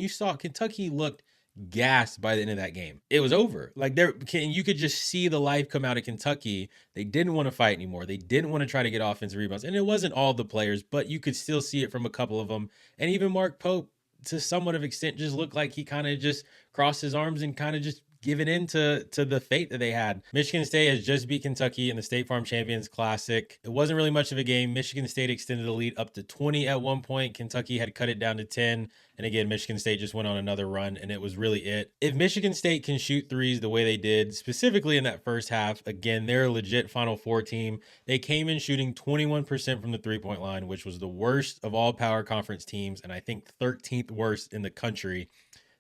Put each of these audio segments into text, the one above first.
You saw Kentucky looked gassed by the end of that game. It was over. Like you could just see the life come out of Kentucky. They didn't want to fight anymore. They didn't want to try to get offensive rebounds. And it wasn't all the players, but you could still see it from a couple of them. And even Mark Pope, to somewhat of extent, just looked like he kind of just crossed his arms and kind of just given in to the fate that they had. Michigan State has just beat Kentucky in the State Farm Champions Classic. It wasn't really much of a game. Michigan State extended the lead up to 20 at one point. Kentucky had cut it down to 10. And again, Michigan State just went on another run, and it was really it. If Michigan State can shoot threes the way they did, specifically in that first half, again, they're a legit Final Four team. They came in shooting 21% from the three-point line, which was the worst of all power conference teams, and I think 13th worst in the country.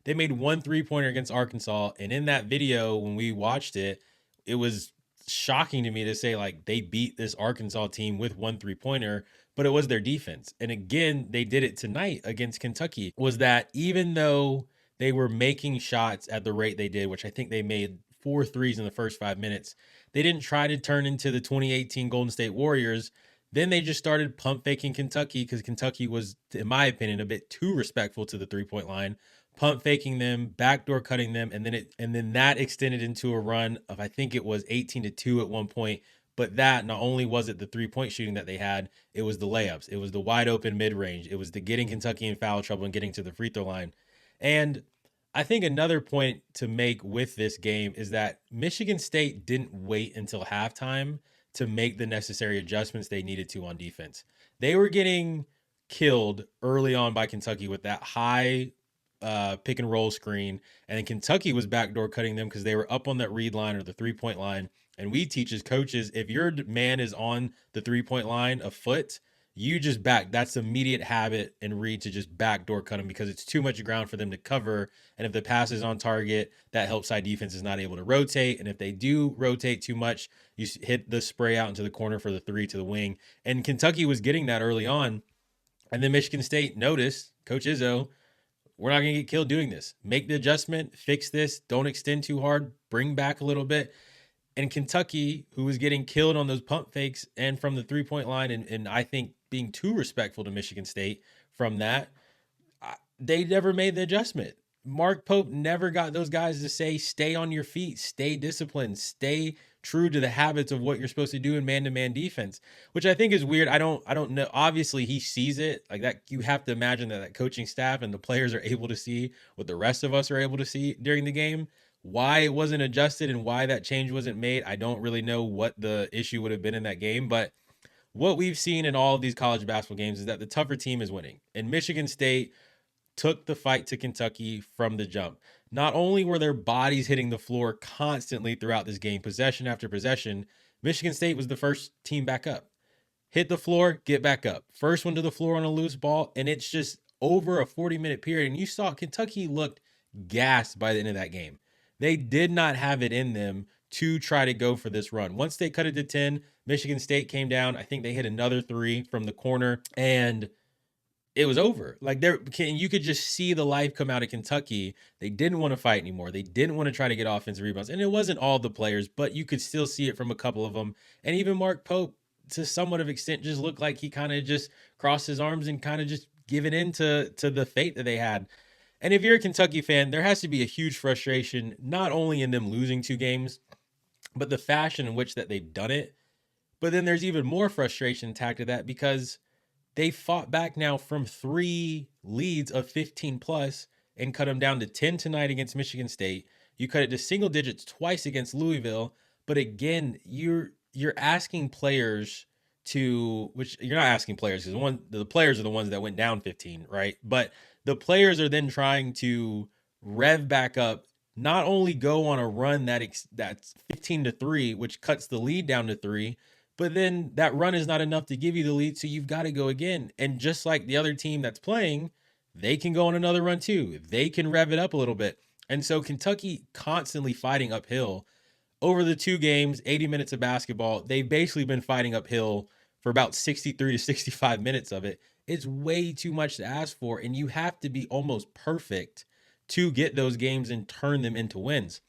They made one three-pointer against Arkansas, and in that video, when we watched it, it was shocking to me to say, like, they beat this Arkansas team with one three-pointer, but it was their defense. And again, they did it tonight against Kentucky, was that even though they were making shots at the rate they did, which I think they made 4 threes in the first 5 minutes, they didn't try to turn into the 2018 Golden State Warriors. Then they just started pump faking Kentucky because Kentucky was, in my opinion, a bit too respectful to the three-point line, pump faking them, backdoor cutting them, and then that extended into a run of, I think it was 18-2 at one point. But that, not only was it the three-point shooting that they had, it was the layups, it was the wide open mid-range, it was the getting Kentucky in foul trouble and getting to the free throw line. And I think another point to make with this game is that Michigan State didn't wait until halftime to make the necessary adjustments they needed to on defense. They were getting killed early on by Kentucky with that high pick and roll screen, and then Kentucky was backdoor cutting them because they were up on that read line or the three-point line. And we teach as coaches, if your man is on the three-point line a foot, you just back. That's immediate habit and read to just backdoor cut them because it's too much ground for them to cover. And if the pass is on target, that help side defense is not able to rotate. And if they do rotate too much, you hit the spray out into the corner for the three to the wing. And Kentucky was getting that early on. And then Michigan State noticed, Coach Izzo, we're not going to get killed doing this. Make the adjustment, fix this, don't extend too hard, bring back a little bit. And Kentucky, who was getting killed on those pump fakes and from the three-point line, and I think being too respectful to Michigan State from that, they never made the adjustment. Mark Pope never got those guys to say, stay on your feet, stay disciplined, stay true to the habits of what you're supposed to do in man-to-man defense, which I think is weird. I don't know. Obviously, he sees it like that. You have to imagine that coaching staff and the players are able to see what the rest of us are able to see during the game. Why it wasn't adjusted and why that change wasn't made, I don't really know what the issue would have been in that game. But what we've seen in all of these college basketball games is that the tougher team is winning. And Michigan State took the fight to Kentucky from the jump. Not only were their bodies hitting the floor constantly throughout this game, possession after possession, Michigan State was the first team back up. Hit the floor, get back up. First one to the floor on a loose ball, and it's just over a 40-minute period. And you saw Kentucky looked gassed by the end of that game. They did not have it in them to try to go for this run. Once they cut it to 10, Michigan State came down. I think they hit another three from the corner, and it was over. Like you could just see the life come out of Kentucky. They didn't want to fight anymore. They didn't want to try to get offensive rebounds. And it wasn't all the players, but you could still see it from a couple of them. And even Mark Pope, to somewhat of extent, just looked like he kind of just crossed his arms and kind of just given in to the fate that they had. And if you're a Kentucky fan, there has to be a huge frustration, not only in them losing 2 games, but the fashion in which that they've done it. But then there's even more frustration tacked to that because they fought back now from 3 leads of 15 plus and cut them down to 10 tonight against Michigan State. You cut it to single digits twice against Louisville. But again, you're asking players to, which you're not asking players because the players are the ones that went down 15, right? But the players are then trying to rev back up, not only go on a run that's 15-3, which cuts the lead down to 3, but then that run is not enough to give you the lead, so you've got to go again. And just like the other team that's playing, they can go on another run too. They can rev it up a little bit. And so Kentucky constantly fighting uphill. Over the 2 games, 80 minutes of basketball, they've basically been fighting uphill for about 63 to 65 minutes of it. It's way too much to ask for, and you have to be almost perfect to get those games and turn them into wins.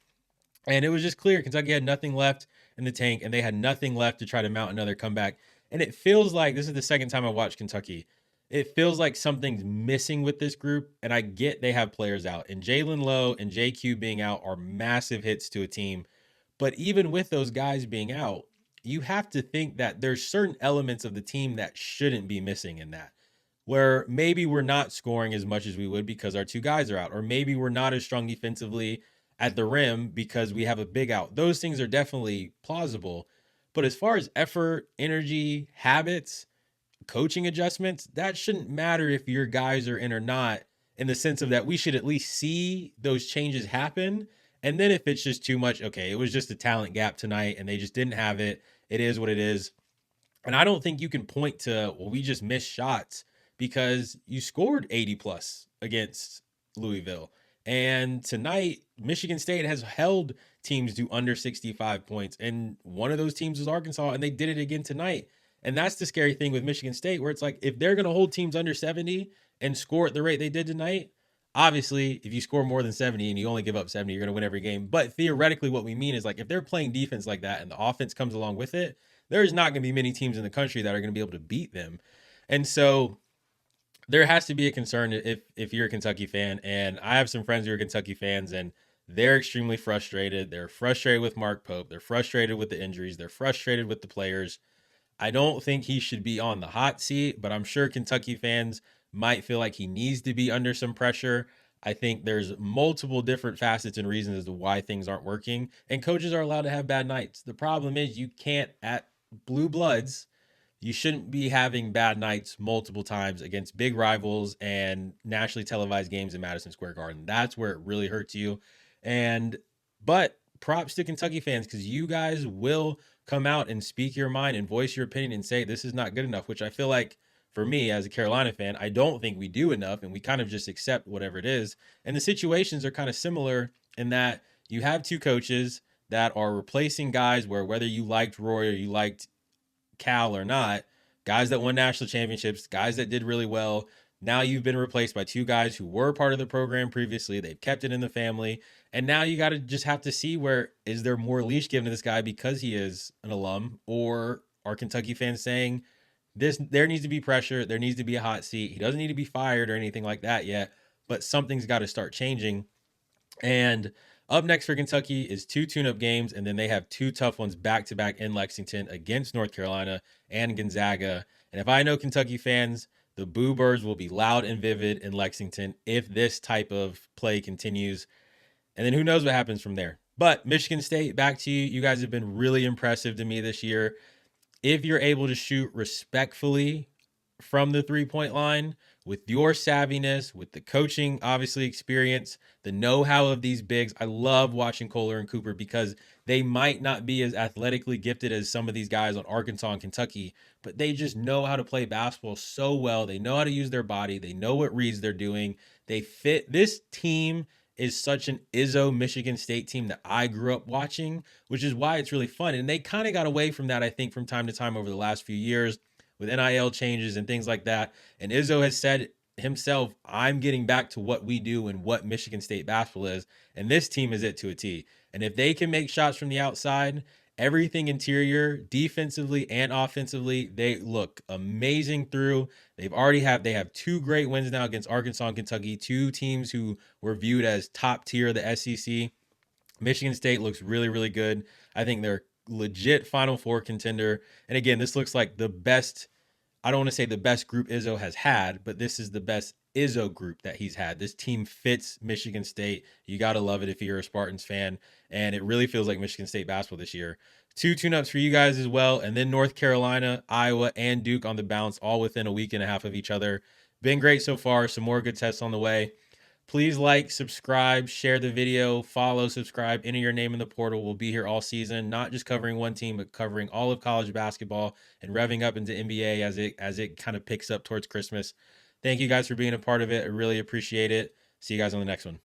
And it was just clear Kentucky had nothing left in the tank, and they had nothing left to try to mount another comeback. And it feels like this is the second time I watched Kentucky. it feels like something's missing with this group. And I get they have players out, and Jalen Lowe and JQ being out are massive hits to a team. But even with those guys being out, you have to think that there's certain elements of the team that shouldn't be missing in that. Where maybe we're not scoring as much as we would because our two guys are out, or maybe we're not as strong defensively at the rim because we have a big out. Those things are definitely plausible. But as far as effort, energy, habits, coaching adjustments, that shouldn't matter if your guys are in or not, in the sense of that we should at least see those changes happen. And then if it's just too much, okay, it was just a talent gap tonight and they just didn't have it. It is what it is. And I don't think you can point to, well, we just missed shots, because you scored 80 plus against Louisville. And tonight, Michigan State has held teams to under 65 points. And one of those teams was Arkansas, and they did it again tonight. And that's the scary thing with Michigan State, where it's like, if they're going to hold teams under 70 and score at the rate they did tonight, obviously, if you score more than 70 and you only give up 70, you're going to win every game. But theoretically, what we mean is, like, if they're playing defense like that and the offense comes along with it, there's not going to be many teams in the country that are going to be able to beat them. And so there has to be a concern if you're a Kentucky fan. And I have some friends who are Kentucky fans, and they're extremely frustrated. They're frustrated with Mark Pope. They're frustrated with the injuries. They're frustrated with the players. I don't think he should be on the hot seat, but I'm sure Kentucky fans might feel like he needs to be under some pressure. I think there's multiple different facets and reasons as to why things aren't working, and coaches are allowed to have bad nights. The problem is, you can't, at Blue Bloods, you shouldn't be having bad nights multiple times against big rivals and nationally televised games in Madison Square Garden. That's where it really hurts you. And but props to Kentucky fans, because you guys will come out and speak your mind and voice your opinion and say this is not good enough, which I feel like, for me as a Carolina fan, I don't think we do enough, and we kind of just accept whatever it is. And the situations are kind of similar in that you have two coaches that are replacing guys where, whether you liked Roy or you liked Cal or not, guys that won national championships, guys that did really well. Now you've been replaced by two guys who were part of the program previously. They've kept it in the family. And now you got to just have to see, where is there more leash given to this guy because he is an alum, or are Kentucky fans saying there needs to be pressure, there needs to be a hot seat. He doesn't need to be fired or anything like that yet, but something's got to start changing. And up next for Kentucky is two tune-up games, and then they have two tough ones back-to-back in Lexington against North Carolina and Gonzaga. And if I know Kentucky fans, the Boo Birds will be loud and vivid in Lexington if this type of play continues. And then who knows what happens from there. But Michigan State, back to you. You guys have been really impressive to me this year. If you're able to shoot respectfully from the three-point line, with your savviness, with the coaching, obviously, experience, the know-how of these bigs. I love watching Kohler and Cooper, because they might not be as athletically gifted as some of these guys on Arkansas and Kentucky, but they just know how to play basketball so well. They know how to use their body. They know what reads they're doing. They fit. This team is such an Izzo Michigan State team that I grew up watching, which is why it's really fun. And they kind of got away from that, I think, from time to time over the last few years, with NIL changes and things like that. And Izzo has said himself, I'm getting back to what we do and what Michigan State basketball is. And this team is it to a T. And if they can make shots from the outside, everything interior, defensively and offensively, they look amazing through. They have two great wins now against Arkansas and Kentucky, two teams who were viewed as top tier of the SEC. Michigan State looks really, really good. I think they're legit Final Four contender. And again, this looks like the best, I don't want to say the best group Izzo has had, but this is the best Izzo group that he's had. This team fits Michigan State. You got to love it if you're a Spartans fan. And it really feels like Michigan State basketball this year. Two tune-ups for you guys as well. And then North Carolina, Iowa, and Duke on the bounce, all within a week and a half of each other. Been great so far. Some more good tests on the way. Please like, subscribe, share the video, follow, subscribe, enter your name in the portal. We'll be here all season, not just covering one team, but covering all of college basketball and revving up into NBA as it kind of picks up towards Christmas. Thank you guys for being a part of it. I really appreciate it. See you guys on the next one.